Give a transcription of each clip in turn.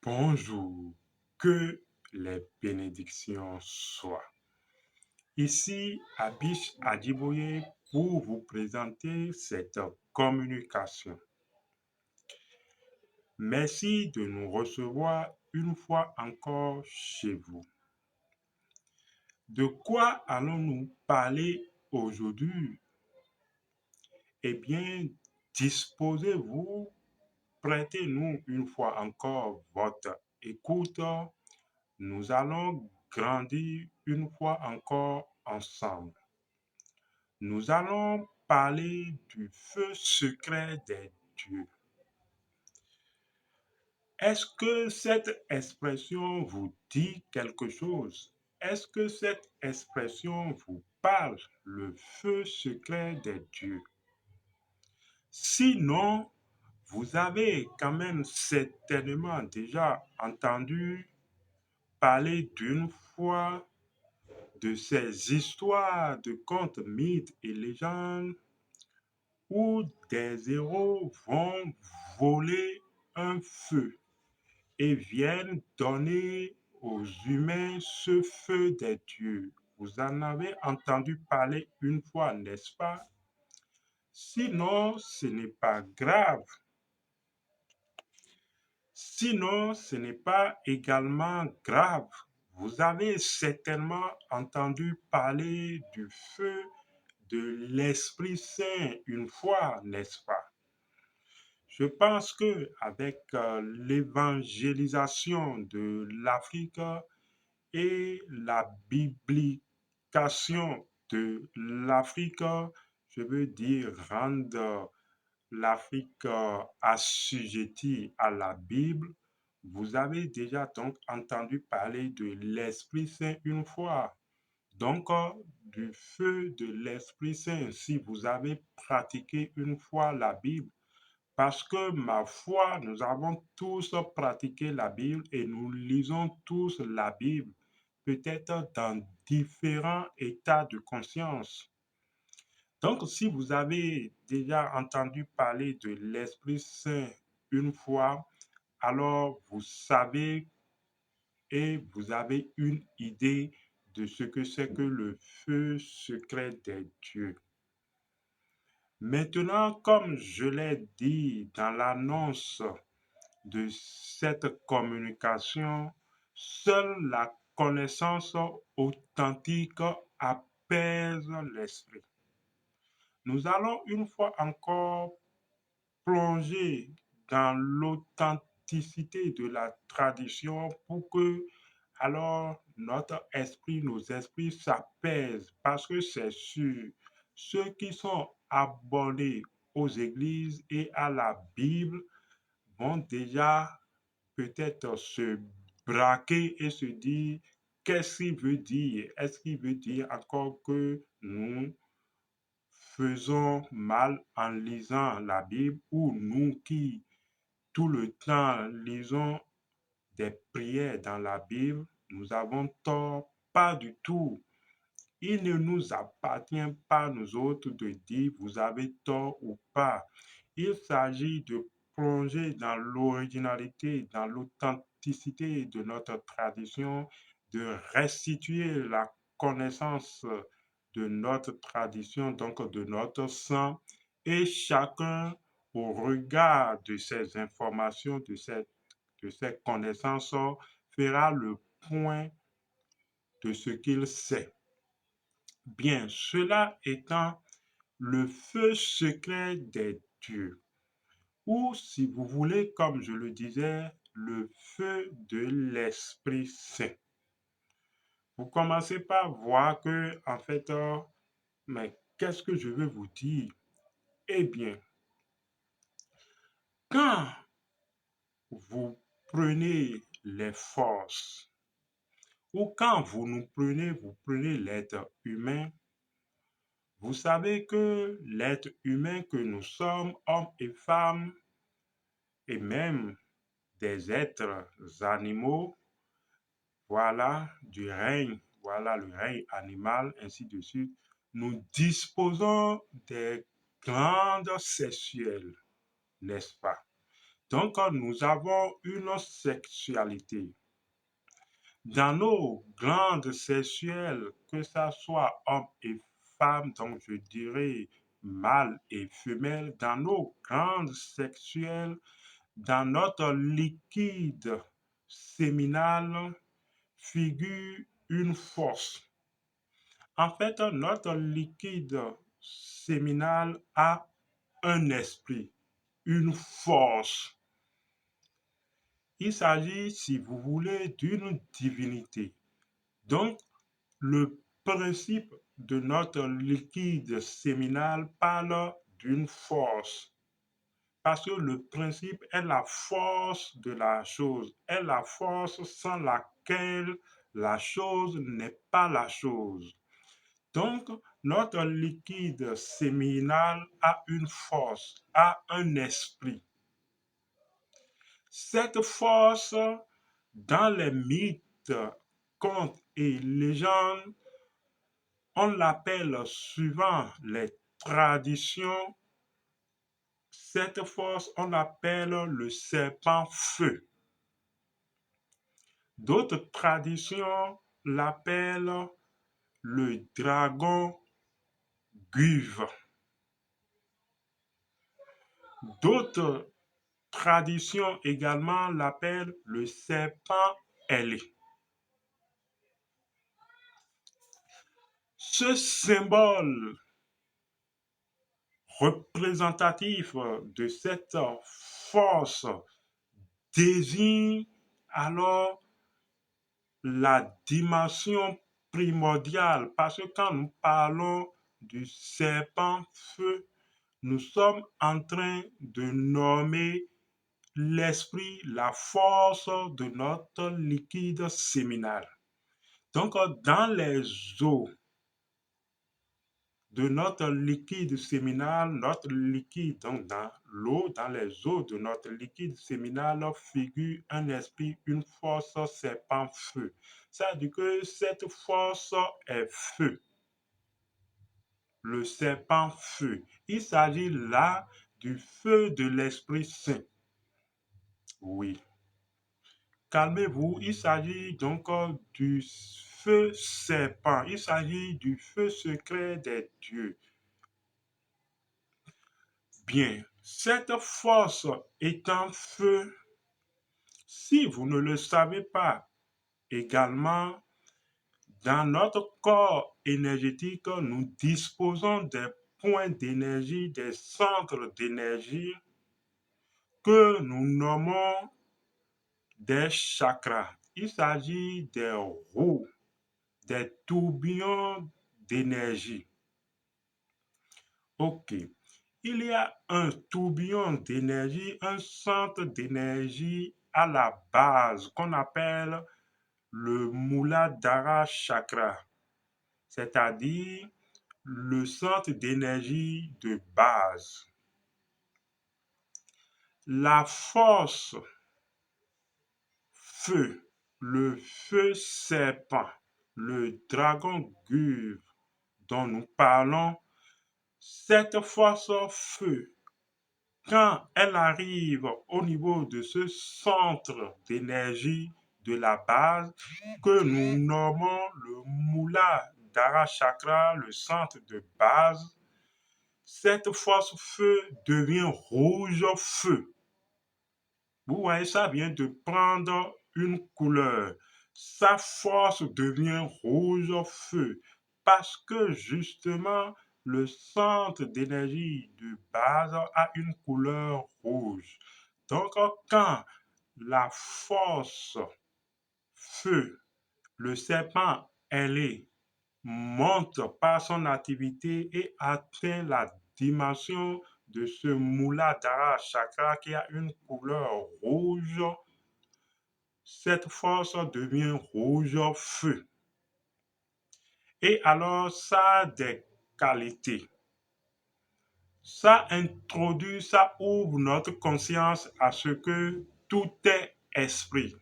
Bonjour, que les bénédictions soient. Ici, Abish Adjiboye pour vous présenter cette communication. Merci de nous recevoir une fois encore chez vous. De quoi allons-nous parler aujourd'hui? Eh bien, disposez-vous, prêtez-nous une fois encore votre écoute. Nous allons grandir une fois encore ensemble. Nous allons parler du feu secret des dieux. Est-ce que cette expression vous dit quelque chose? Est-ce que cette expression vous parle, le feu secret des dieux? Sinon, vous avez quand même certainement déjà entendu parler d'une fois de ces histoires de contes, mythes et légendes où des héros vont voler un feu et viennent donner aux humains ce feu des dieux. Vous en avez entendu parler une fois, n'est-ce pas? Sinon, ce n'est pas grave. Sinon, ce n'est pas également grave. Vous avez certainement entendu parler du feu de l'Esprit Saint une fois, n'est-ce pas? Je pense que avec l'évangélisation de l'Afrique et la biblication de l'Afrique, je veux dire rendre l'Afrique assujettie à la Bible, vous avez déjà donc entendu parler de l'Esprit Saint une fois. Donc, du feu de l'Esprit Saint, si vous avez pratiqué une fois la Bible, parce que ma foi, nous avons tous pratiqué la Bible et nous lisons tous la Bible, peut-être dans différents états de conscience. Donc, si vous avez déjà entendu parler de l'Esprit Saint une fois, alors vous savez et vous avez une idée de ce que c'est que le feu secret des dieux. Maintenant, comme je l'ai dit dans l'annonce de cette communication, seule la connaissance authentique apaise l'esprit. Nous allons une fois encore plonger dans l'authenticité de la tradition pour que alors notre esprit, nos esprits s'apaisent parce que c'est sûr, ceux qui sont abonnés aux églises et à la Bible vont déjà peut-être se braquer et se dire qu'est-ce qu'il veut dire? Est-ce qu'il veut dire encore que nous faisons mal en lisant la Bible ou nous qui tout le temps lisons des prières dans la Bible, nous avons tort? Pas du tout. Il ne nous appartient pas, nous autres, de dire vous avez tort ou pas. Il s'agit de plonger dans l'originalité, dans l'authenticité de notre tradition, de restituer la connaissance de notre tradition, donc de notre sang, et chacun, au regard de ces informations, de ces connaissances, fera le point de ce qu'il sait. Bien, cela étant le feu secret des dieux, ou si vous voulez, comme je le disais, le feu de l'Esprit Saint. Vous commencez par voir que, en fait, mais qu'est-ce que je veux vous dire? Eh bien, quand vous prenez les forces, ou quand vous prenez l'être humain, vous savez que l'être humain que nous sommes, hommes et femmes, et même des êtres animaux, voilà, du règne, voilà le règne animal, ainsi de suite, nous disposons des glandes sexuelles, n'est-ce pas? Donc, nous avons une sexualité. Dans nos glandes sexuelles, que ce soit homme et femme, donc je dirais mâle et femelle, dans nos glandes sexuelles, dans notre liquide séminal, figure une force. En fait, notre liquide séminal a un esprit, une force. Il s'agit, si vous voulez, d'une divinité. Donc, le principe de notre liquide séminal parle d'une force. Parce que le principe est la force de la chose, est la force sans laquelle la chose n'est pas la chose. Donc, notre liquide séminal a une force, a un esprit. Cette force, dans les mythes, contes et légendes, on l'appelle suivant les traditions, cette force, on l'appelle le serpent feu. D'autres traditions l'appellent le dragon guve. D'autres traditions également l'appellent le serpent ailé. Ce symbole représentatif de cette force désigne alors la dimension primordiale, parce que quand nous parlons du serpent feu, nous sommes en train de nommer l'esprit, la force de notre liquide séminal. Donc, dans les eaux de notre liquide séminal, notre liquide, donc dans l'eau, dans les eaux de notre liquide séminal, figure un esprit, une force serpent feu. Ça veut dire que cette force est feu, le serpent feu. Il s'agit là du feu de l'Esprit Saint. Oui. Calmez-vous, il s'agit donc du feu serpent, il s'agit du feu secret des dieux. Bien, cette force étant feu, si vous ne le savez pas également, dans notre corps énergétique, nous disposons des points d'énergie, des centres d'énergie que nous nommons des chakras. Il s'agit des roues, des tourbillons d'énergie. Ok. Il y a un tourbillon d'énergie, un centre d'énergie à la base qu'on appelle le Muladhara Chakra, c'est-à-dire le centre d'énergie de base. La force feu, le feu serpent, le dragon guve dont nous parlons, cette force feu, quand elle arrive au niveau de ce centre d'énergie de la base que nous nommons le Muladhara Chakra, le centre de base, cette force feu devient rouge feu. Vous voyez, ça vient de prendre une couleur. Sa force devient rouge feu parce que justement, le centre d'énergie de base a une couleur rouge. Donc, quand la force feu, le serpent ailé, monte par son activité et atteint la dimension de ce Muladhara Chakra qui a une couleur rouge, cette force devient rouge feu. Et alors, ça a des qualités. Ça introduit, ça ouvre notre conscience à ce que tout est esprit,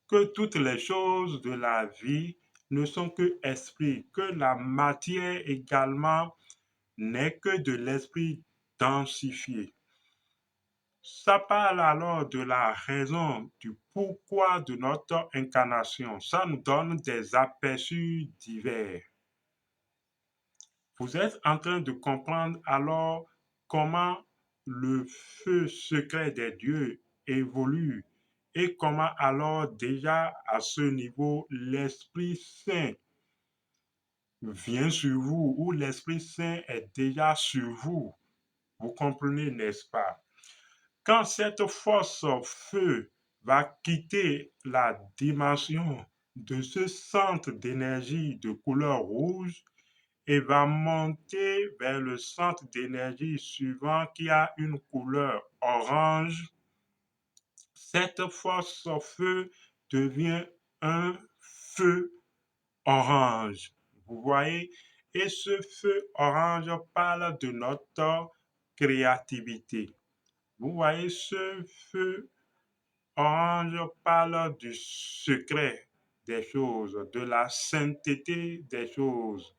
que toutes les choses de la vie ne sont que esprit, que la matière également n'est que de l'esprit densifié. Ça parle alors de la raison, du pourquoi de notre incarnation. Ça nous donne des aperçus divers. Vous êtes en train de comprendre alors comment le feu secret des dieux évolue et comment alors déjà à ce niveau l'Esprit Saint vient sur vous ou l'Esprit Saint est déjà sur vous. Vous comprenez, n'est-ce pas? Quand cette force feu va quitter la dimension de ce centre d'énergie de couleur rouge et va monter vers le centre d'énergie suivant qui a une couleur orange, cette force feu devient un feu orange. Vous voyez? Et ce feu orange parle de notre créativité. Vous voyez, ce feu orange parle du secret des choses, de la sainteté des choses.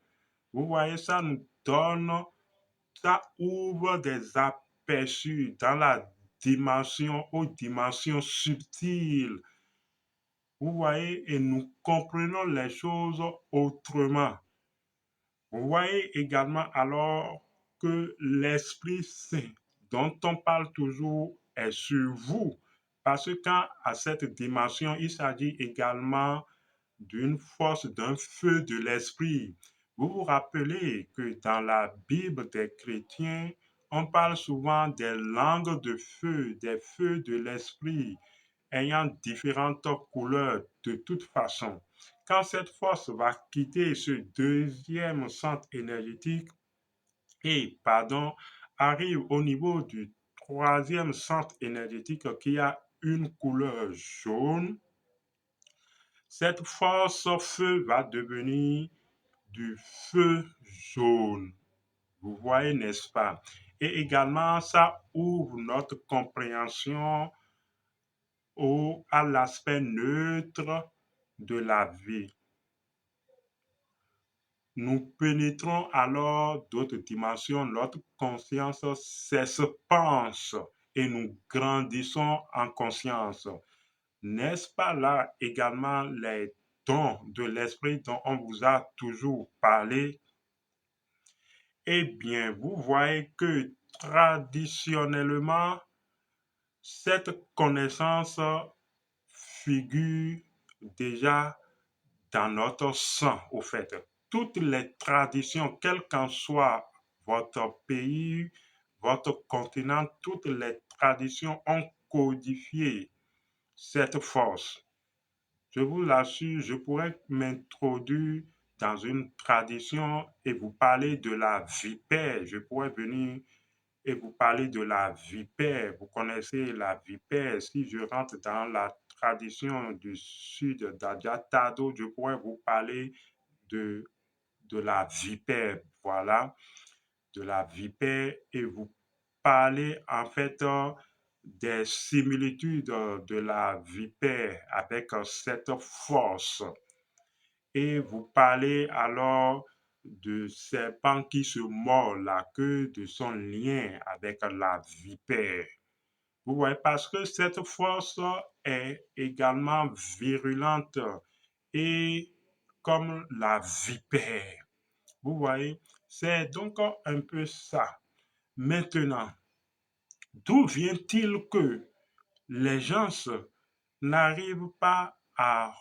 Vous voyez, ça ouvre des aperçus dans la dimension, aux dimensions subtiles. Vous voyez, et nous comprenons les choses autrement. Vous voyez également alors que l'Esprit Saint, dont on parle toujours, est sur vous. Parce que quand à cette dimension, il s'agit également d'une force, d'un feu de l'Esprit. Vous vous rappelez que dans la Bible des chrétiens, on parle souvent des langues de feu, des feux de l'Esprit, ayant différentes couleurs de toute façon. Quand cette force va quitter ce deuxième centre énergétique arrive au niveau du troisième centre énergétique qui a une couleur jaune, cette force feu va devenir du feu jaune. Vous voyez, n'est-ce pas? Et également, ça ouvre notre compréhension à l'aspect neutre de la vie. Nous pénétrons alors d'autres dimensions, notre conscience s'expanse et nous grandissons en conscience. N'est-ce pas là également les dons de l'esprit dont on vous a toujours parlé? Eh bien, vous voyez que traditionnellement, cette connaissance figure déjà dans notre sang, au fait. Toutes les traditions, quel qu'en soit votre pays, votre continent, toutes les traditions ont codifié cette force. Je vous l'assure, je pourrais m'introduire dans une tradition et vous parler de la vipère. Je pourrais venir et vous parler de la vipère. Vous connaissez la vipère. Si je rentre dans la tradition du sud d'Adiatado, je pourrais vous parler de, de la vipère. Voilà, de la vipère et vous parler en fait des similitudes de la vipère avec cette force et vous parlez alors de serpent qui se mord la queue de son lien avec la vipère. Vous voyez, parce que cette force est également virulente et comme la vipère. Vous voyez, c'est donc un peu ça. Maintenant, d'où vient-il que les gens n'arrivent pas à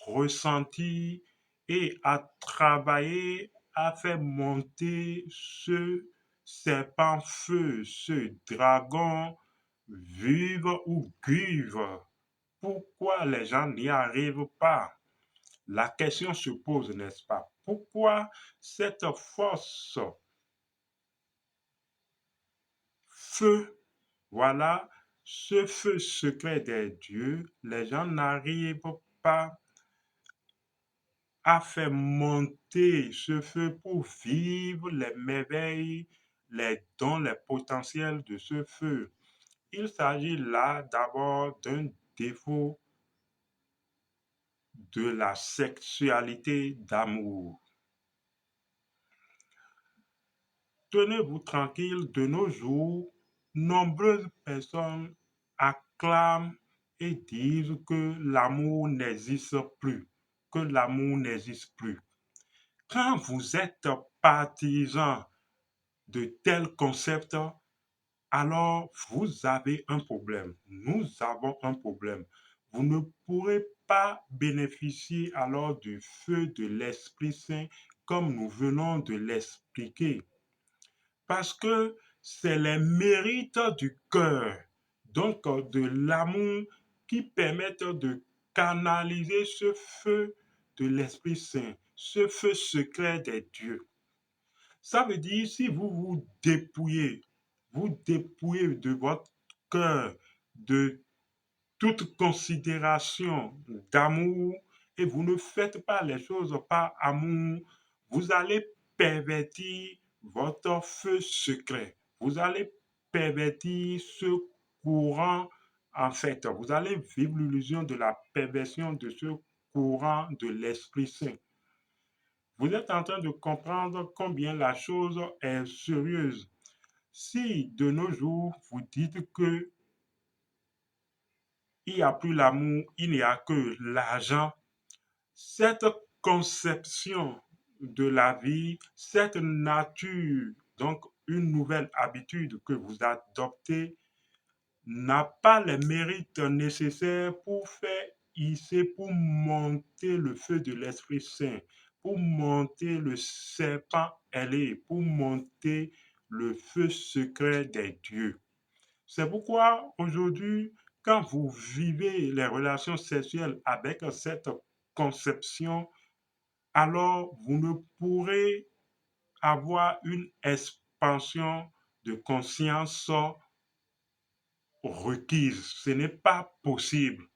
ressentir et à travailler, à faire monter ce serpent feu, ce dragon vive ou cuve? Pourquoi les gens n'y arrivent pas? La question se pose, n'est-ce pas? Pourquoi cette force feu, voilà, ce feu secret des dieux, les gens n'arrivent pas à faire monter ce feu pour vivre les merveilles, les dons, les potentiels de ce feu. Il s'agit là d'abord d'un défaut de la sexualité d'amour. Tenez-vous tranquille, de nos jours, nombreuses personnes acclament et disent que l'amour n'existe plus, que l'amour n'existe plus. Quand vous êtes partisan de tels concepts, alors vous avez un problème. Nous avons un problème. Vous ne pourrez pas bénéficier alors du feu de l'Esprit Saint comme nous venons de l'expliquer. Parce que c'est les mérites du cœur, donc de l'amour, qui permettent de canaliser ce feu de l'Esprit Saint, ce feu secret des dieux. Ça veut dire, si vous dépouillez de votre cœur de toute considération d'amour et vous ne faites pas les choses par amour, vous allez pervertir votre feu secret. Vous allez pervertir ce courant, en fait. Vous allez vivre l'illusion de la perversion de ce courant de l'Esprit Saint. Vous êtes en train de comprendre combien la chose est sérieuse. Si de nos jours, vous dites que il n'y a plus l'amour, il n'y a que l'argent, cette conception de la vie, cette nature, donc une nouvelle habitude que vous adoptez, n'a pas les mérites nécessaires pour faire hisser, pour monter le feu de l'Esprit Saint, pour monter le serpent ailé, pour monter le feu secret des dieux. C'est pourquoi aujourd'hui, quand vous vivez les relations sexuelles avec cette conception, alors vous ne pourrez avoir une expansion de conscience requise. Ce n'est pas possible.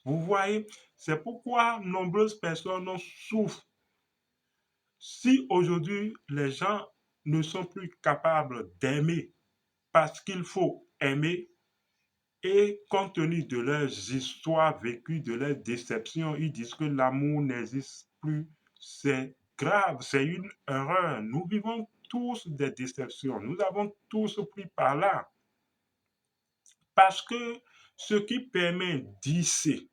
Vous voyez, c'est pourquoi nombreuses personnes souffrent. Si aujourd'hui les gens ne sont plus capables d'aimer parce qu'il faut aimer, et compte tenu de leurs histoires vécues, de leurs déceptions, ils disent que l'amour n'existe plus. C'est grave, c'est une erreur. Nous vivons tous des déceptions. Nous avons tous pris par là. Parce que ce qui permet d'hisser,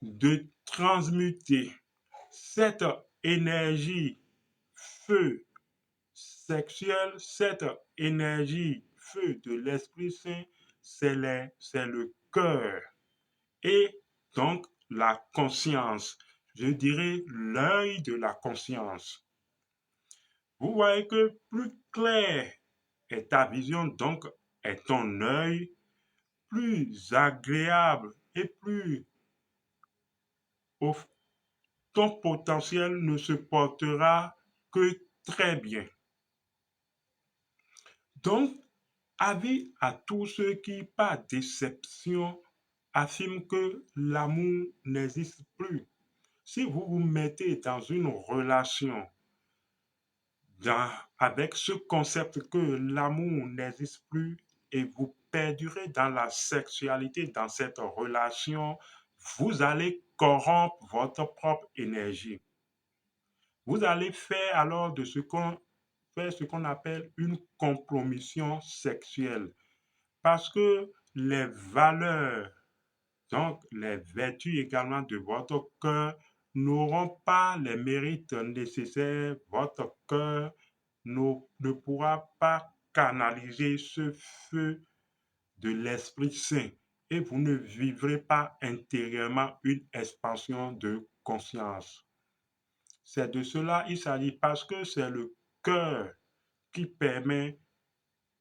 de transmuter cette énergie feu sexuel, cette énergie feu de l'Esprit Saint, c'est le cœur et donc la conscience. Je dirais l'œil de la conscience. Vous voyez que plus clair est ta vision, donc est ton œil, plus agréable et plus ton potentiel ne se portera que très bien. Donc, avis à tous ceux qui, par déception, affirment que l'amour n'existe plus. Si vous vous mettez dans une relation avec ce concept que l'amour n'existe plus et vous perdurez dans la sexualité, dans cette relation, vous allez corrompre votre propre énergie. Vous allez faire alors faire ce qu'on appelle une compromission sexuelle. Parce que les valeurs, donc les vertus également de votre cœur n'auront pas les mérites nécessaires. Votre cœur ne pourra pas canaliser ce feu de l'Esprit Saint et vous ne vivrez pas intérieurement une expansion de conscience. C'est de cela il s'agit parce que c'est le cœur qui permet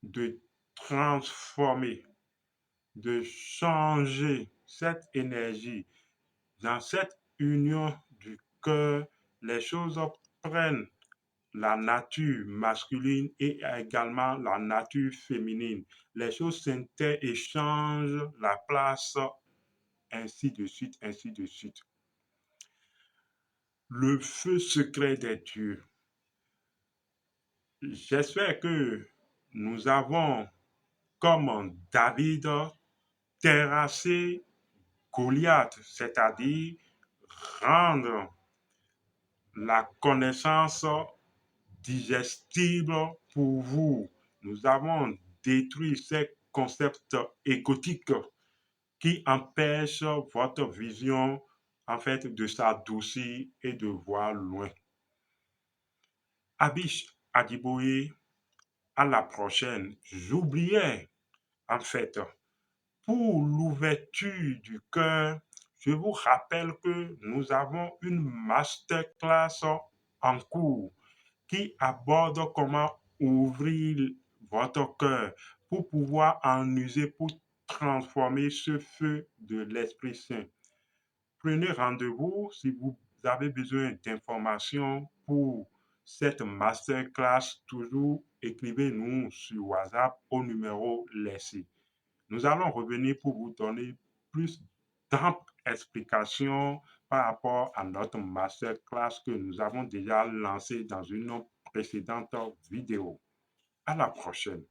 de transformer, de changer cette énergie. Dans cette union du cœur, les choses prennent la nature masculine et également la nature féminine. Les choses s'inter-échangent la place, ainsi de suite, ainsi de suite. Le feu secret des dieux. J'espère que nous avons, comme David, terrassé Goliath, c'est-à-dire rendre la connaissance digestible pour vous. Nous avons détruire ces concepts égotiques qui empêchent votre vision en fait de s'adoucir et de voir loin. Abish Adiboye, à la prochaine. J'oubliais en fait, pour l'ouverture du cœur, je vous rappelle que nous avons une masterclass en cours qui aborde comment ouvrir votre cœur pour pouvoir en user pour transformer ce feu de l'Esprit Saint. Prenez rendez-vous si vous avez besoin d'informations pour cette masterclass. Toujours écrivez-nous sur WhatsApp au numéro laissé. Nous allons revenir pour vous donner plus d'amples explications par rapport à notre masterclass que nous avons déjà lancé dans une précédente vidéo. À la prochaine.